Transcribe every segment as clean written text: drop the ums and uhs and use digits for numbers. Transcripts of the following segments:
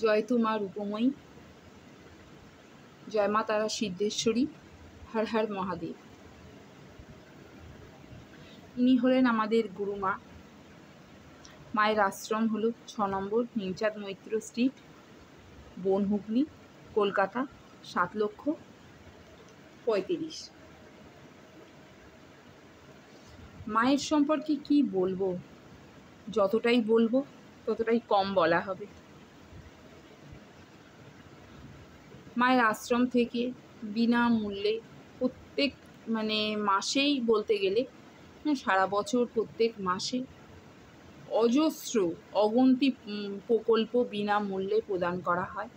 জয় তু মা রূপময়ী, জয় মা তারা সিদ্ধেশ্বরী, হর হর মহাদেব। ইনি হলেন আমাদের গুরুমা। মায়ের আশ্রম হলো 6 নম্বর নিমচাঁদ মৈত্র স্ট্রিট, বনহুগলি, কলকাতা 7,35,000। মায়ের সম্পর্কে কি বলবো, যতটাই বলবো ততটাই কম বলা হবে। মায়ের আশ্রম থেকে বিনামূল্যে প্রত্যেক মাসেই বলতে গেলে সারা বছর প্রত্যেক মাসে অজস্র অগন্তি প্রকল্প বিনামূল্যে প্রদান করা হয়।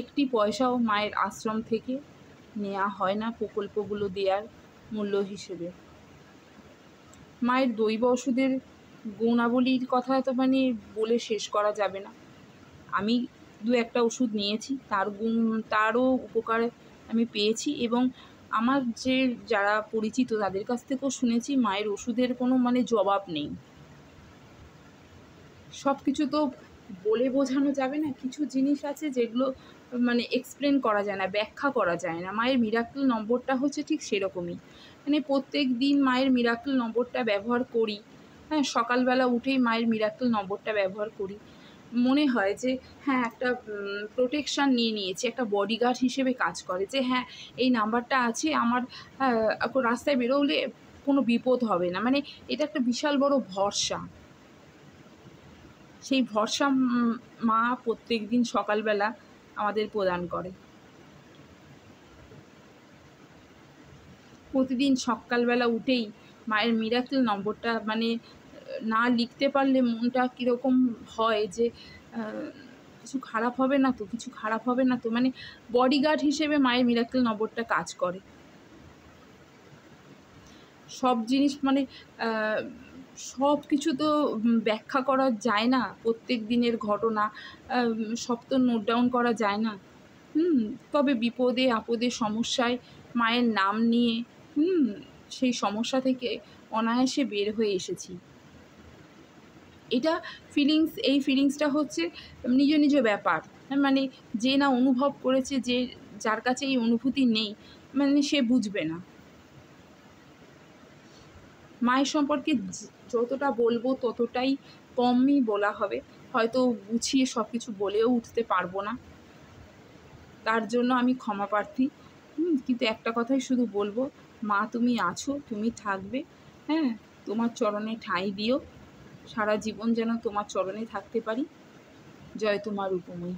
একটি পয়সাও মায়ের আশ্রম থেকে নেওয়া হয় না প্রকল্পগুলো দেওয়ার মূল্য হিসেবে। মায়ের দৈব ওষুধের গুণাবলীর কথা তো বলে শেষ করা যাবে না। আমি 2-1টা ওষুধ নিয়েছি, তারও উপকার আমি পেয়েছি এবং আমার যারা পরিচিত তাদের কাছ থেকেও শুনেছি মায়ের ওষুধের কোনো জবাব নেই। সব কিছু তো বলে বোঝানো যাবে না, কিছু জিনিস আছে যেগুলো এক্সপ্লেন করা যায় না, ব্যাখ্যা করা যায় না। মায়ের মিরাক্কেল নম্বরটা হচ্ছে ঠিক সেরকমই। প্রত্যেক দিন মায়ের মিরাক্কেল নম্বরটা ব্যবহার করি। হ্যাঁ, সকালবেলা উঠেই মায়ের মিরাক্কেল নম্বরটা ব্যবহার করি। মনে হয় যে হ্যাঁ, একটা প্রোটেকশান নিয়েছি, একটা বডিগার্ড হিসেবে কাজ করে, যে হ্যাঁ এই নাম্বারটা আছে আমার, রাস্তায় বেরোলে কোনো বিপদ হবে না। এটা একটা বিশাল বড় ভরসা। সেই ভরসা মা প্রত্যেক দিন সকালবেলা আমাদের প্রদান করে। প্রতিদিন সকালবেলা উঠেই মায়ের মিরাক্কেল নম্বরটা না লিখতে পারলে মনটা কীরকম হয়, যে কিছু খারাপ হবে না তো, কিছু খারাপ হবে না তো। বডিগার্ড হিসেবে মায়ের মিরাক্কেল নম্বরটা কাজ করে। সব জিনিস সব কিছু তো ব্যাখ্যা করা যায় না, প্রত্যেক দিনের ঘটনা সব তো নোট ডাউন করা যায় না। তবে বিপদে আপদে সমস্যায় মায়ের নাম নিয়ে সেই সমস্যা থেকে অনায়াসে বের হয়ে এসেছি। এটা এই ফিলিংসটা হচ্ছে নিজ নিজ ব্যাপার। যে না অনুভব করেছে, যার কাছে এই অনুভূতি নেই সে বুঝবে না। মায়ের সম্পর্কে যতটা বলবো ততটাই কমই বলা হবে, হয়তো গুছিয়ে সব কিছু বলেও উঠতে পারবো না, তার জন্য আমি ক্ষমা প্রার্থী। কিন্তু একটা কথাই শুধু বলবো, মা তুমি আছো, তুমি থাকবে। হ্যাঁ, তোমার চরণে ঠাঁই দিও, সারা জীবন যেন তোমার চরণে থাকতে পারি। জয় তোমার রূপময়ী।